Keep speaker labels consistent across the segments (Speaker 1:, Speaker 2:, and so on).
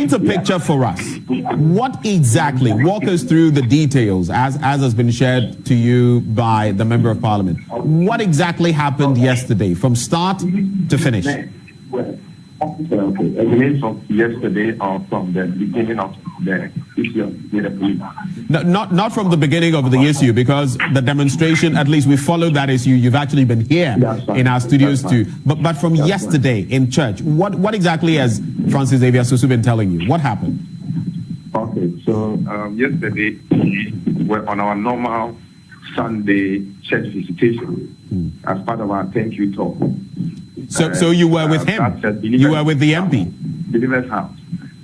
Speaker 1: Paint a picture for us. What exactly? Walk us through the details as has been shared to you by the Member of Parliament. What exactly happened yesterday from start to finish?
Speaker 2: Okay, evidence of yesterday or from the beginning of the issue with the police?
Speaker 1: No, not from the beginning of the issue, because the demonstration, at least we followed that issue. You've actually been here in our studios too. But from yesterday in church, what exactly has Francis Xavier Sosu been telling you? What happened?
Speaker 2: Okay, so yesterday we were on our normal Sunday church visitation as part of our thank you talk.
Speaker 1: So you were with him? You were with the MP?
Speaker 2: Believer's House.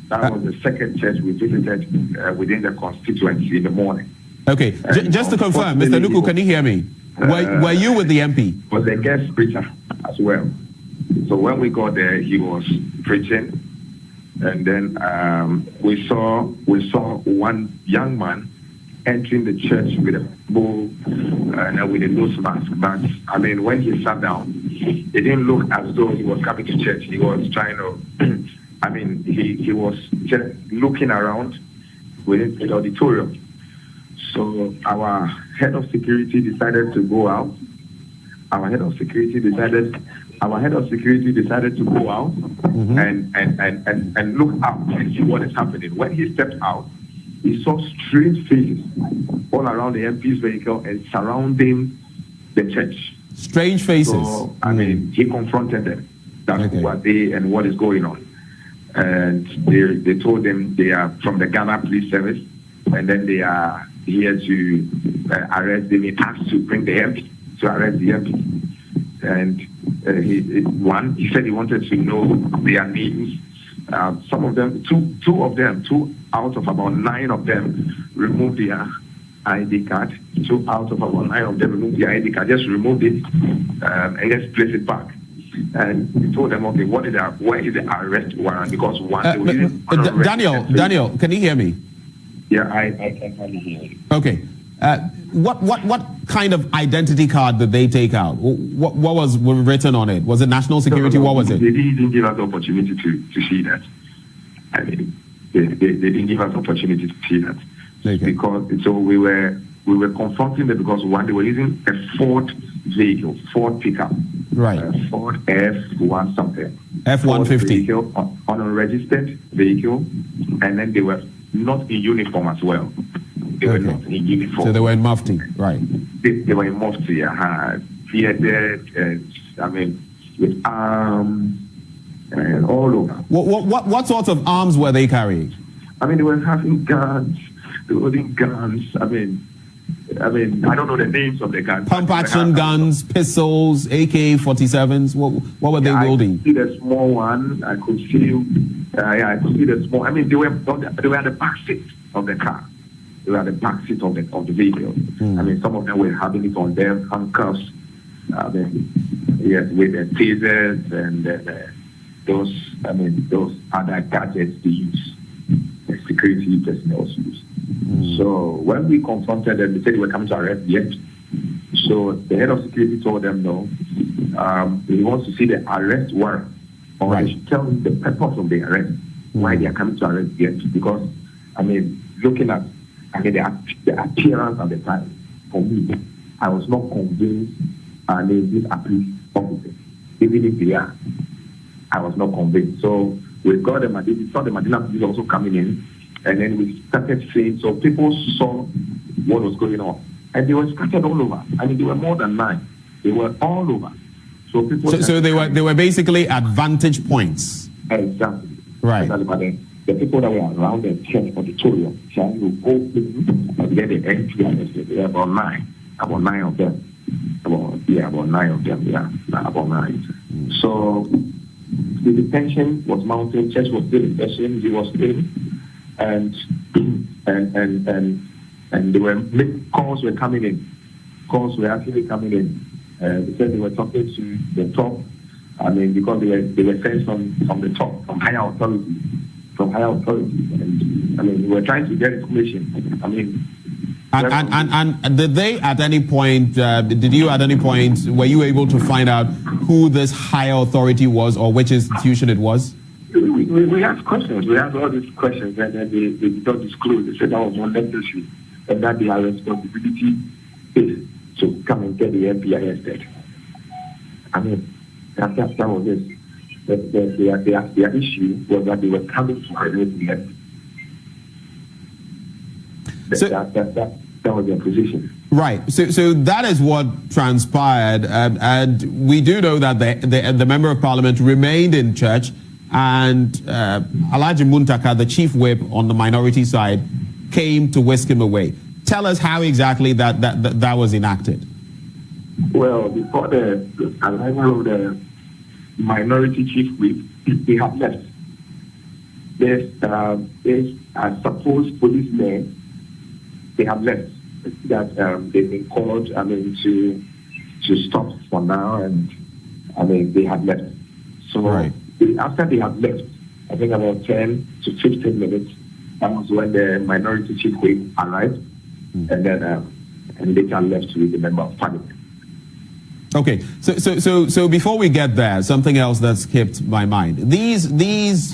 Speaker 2: That was the second church we visited within the constituency in the morning.
Speaker 1: Okay, just to confirm, Mr. Nuku, can you hear me? Were you with the MP?
Speaker 2: Was a guest preacher as well. So when we got there, he was preaching, and then we saw one young man entering the church with a bowl and with a nose mask. But I mean, when he sat down, it didn't look as though he was coming to church. He was trying to, I mean, he was just looking around within the auditorium. So our head of security decided to go out. Our head of security decided to go out and look out and see what is happening. When he stepped out, he saw strange faces all around the MP's vehicle and surrounding the church.
Speaker 1: Strange faces.
Speaker 2: So, I mean, he confronted them. That's who are they and what is going on. And they told him they are from the Ghana Police Service, and then they are here to arrest them. He asked to bring the MP, to arrest the MP. And he said he wanted to know their names. Some of them, two out of about 9 of them removed their ID card. 2 out of about 9 of them removed their ID card, just removed it and just placed it back. And we told them, okay, where is the arrest warrant? Because
Speaker 1: Daniel, can you hear me?
Speaker 2: Yeah, I can hardly hear you.
Speaker 1: Okay. What kind of identity card did they take out? What was written on it? Was it national security?
Speaker 2: No.
Speaker 1: What was it?
Speaker 2: They didn't give us the opportunity to see that. I mean, they didn't give us the opportunity to see that.
Speaker 1: Okay.
Speaker 2: Because so we were confronting them because one, they were using a Ford vehicle, Ford pickup,
Speaker 1: right?
Speaker 2: Ford F1 something,
Speaker 1: F-150,
Speaker 2: unregistered vehicle, and then they were not in uniform as well. They were not in uniform.
Speaker 1: So they were in mufti, right?
Speaker 2: They were in mufti, bearded, I mean, with arms and all over.
Speaker 1: What sorts of arms were they carrying?
Speaker 2: I mean, they were having guns. They were holding guns. I mean, I don't know the names of the guns.
Speaker 1: Pump action guns, pistols, AK-47s. What were they holding?
Speaker 2: I could see the small one. I could see the small. I mean, they were at the back seat of the car. They were at the back seat of the vehicle. I mean, some of them were having it on them, handcuffs. I mean, yes, with the tasers and those other gadgets they use. The security personnel use. So when we confronted them, they said they were coming to arrest the MP. So the head of security told them no. He wants to see the arrest warrant, or they should tell him the purpose of the arrest, why they are coming to arrest the MP. Because I mean, looking at the appearance at the time, for me, I was not convinced these are police officers, even if they are. I was not convinced. So we got the Madina police also coming in, and then we started saying, so people saw what was going on, and they were scattered all over. I mean, there were more than 9. They were all over. So people.
Speaker 1: So they were basically at vantage points.
Speaker 2: Exactly.
Speaker 1: Right.
Speaker 2: Exactly. But the people that were around the church auditorium trying to go in and get the entry, there were about 9. About 9 of them. About 9 of them. Yeah, about 9. So the detention was mounting. Church was still in session. He was in, and there were calls were coming in. Calls were actually coming in. They said they were talking to the top. I mean, because they were sent from the top, from higher authority. And I mean, we were trying to get information. I mean.
Speaker 1: And did they at any point, were you able to find out who this higher authority was or which institution it was?
Speaker 2: We we asked questions. We asked all these questions, and then they did not disclose. They said that was not necessary, and that their responsibility is to come and get the MP arrested. I mean, that was it. Their issue was that they were coming to arrest the MP. That was their position.
Speaker 1: Right. So that is what transpired, and we do know that the member of parliament remained in church, and Alhaji Muntaka, the chief whip on the minority side, came to whisk him away. Tell us how exactly that was enacted.
Speaker 2: Well, before the arrival of the minority chief whip, they had left. There's supposed policemen. They have left. That they've been called, to stop for now, and they have left. So
Speaker 1: right.
Speaker 2: After they have left, I think about 10 to 15 minutes, that was when the minority chief whip arrived, and then and later left with the member of parliament.
Speaker 1: Okay, so before we get there, something else that skipped my mind. These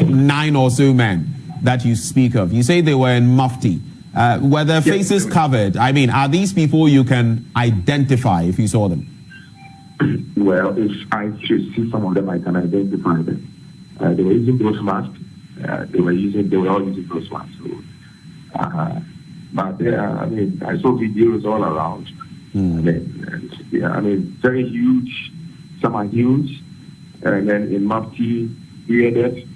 Speaker 1: 9 or so men that you speak of, you say they were in mufti. Were their faces covered? I mean, are these people you can identify if you saw them?
Speaker 2: Well, if I should see some of them, I can identify them. They were using those masks. They were all using those masks. So, but I saw videos all around. Very huge. Some are huge, and then in mufti, bearded.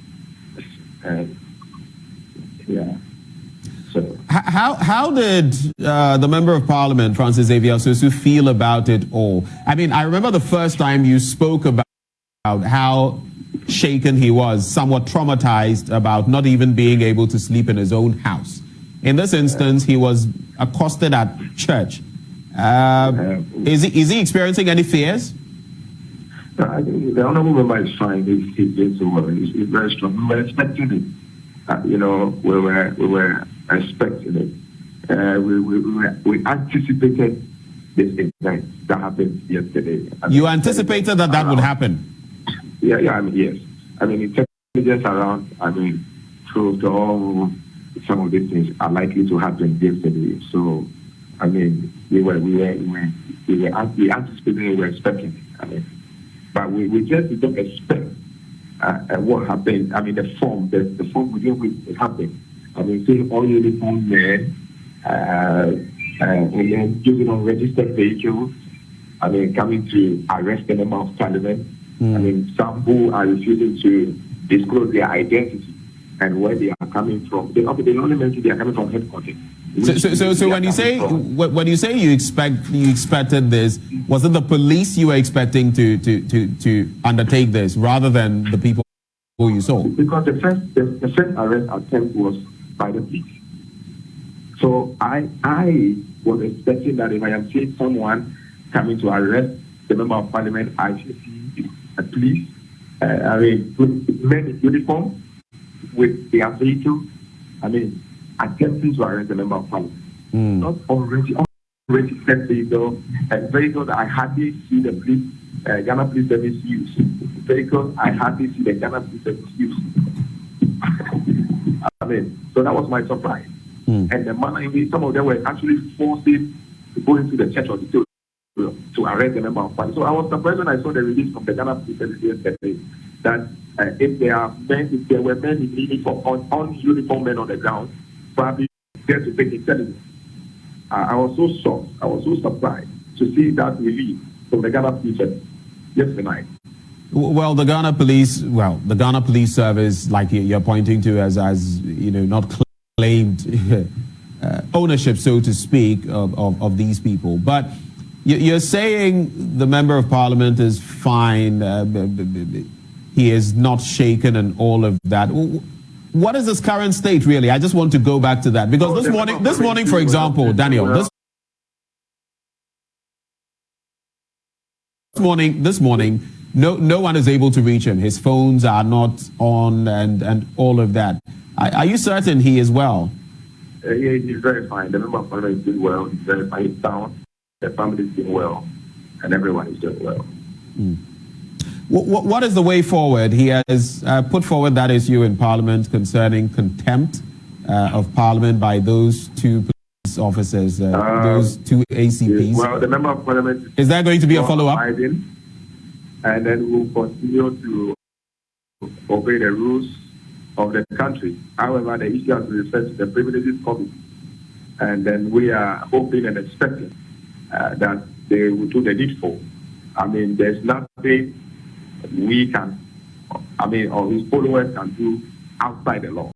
Speaker 2: So.
Speaker 1: How did the member of parliament, Francis Xavier Sosu, feel about it all? I mean, I remember the first time you spoke about how shaken he was, somewhat traumatized about not even being able to sleep in his own house. In this instance, he was accosted at church. Is he experiencing any fears?
Speaker 2: I think the honorable member is fine. He's doing so well. He's very strong. We were expecting it. We were expecting it. We anticipated this event that happened yesterday.
Speaker 1: You anticipated that would happen?
Speaker 2: Yeah. Yes. Intelligence around. Proved all some of these things are likely to happen yesterday. So, we anticipated. We were expecting it. But we just didn't expect what happened. The form within which it happened. Seeing all uniformed men, and then using unregistered vehicles. Coming to arrest the member of parliament. Some who are refusing to disclose their identity and where they are coming from. They only mention they are coming from headquarters.
Speaker 1: So when you say you expected this, was it the police you were expecting to undertake this rather than the people who you saw?
Speaker 2: Because the first arrest attempt was by the police. So I was expecting that if I am seeing someone coming to arrest the member of parliament, I should see a police, men in uniform with their vehicle, attempting to arrest the member of parliament. Not already registered vehicle, and vehicles I hardly see the police, Ghana Police Service use. Vehicles I hardly see the Ghana Police Service use. So that was my surprise. And the manner in which some of them were actually forcing to go into the church auditorium to arrest the member of parliament. So I was surprised when I saw the release from the Ghana Police Service yesterday that if there were men in uniform, on uniform men on the ground, probably there to take intelligence. I was so shocked. I was so surprised to see that release from the Ghana Police Service yesterday.
Speaker 1: Well, the Ghana Police Service, like you're pointing to, as not claimed ownership, so to speak, of these people. But you're saying the member of parliament is fine. He is not shaken and all of that. What is his current state, really? I just want to go back to that because this morning, for example, Daniel, this morning, no one is able to reach him. His phones are not on, and all of that. Are you certain he is well?
Speaker 2: Yeah, he's very fine. The member of parliament is doing well. He's very fine. He's sound. The family is doing well, and everyone is doing well.
Speaker 1: What is the way forward? He has put forward that issue in Parliament concerning contempt of Parliament by those two police officers, those two ACPs.
Speaker 2: Well, the member of Parliament
Speaker 1: is there going to be a follow-up?
Speaker 2: And then we'll continue to obey the rules of the country. However, the issue has been referred to the Privileges Committee, and then we are hoping and expecting that they will do the needful. I mean, there's nothing we can, or his followers can do outside the law.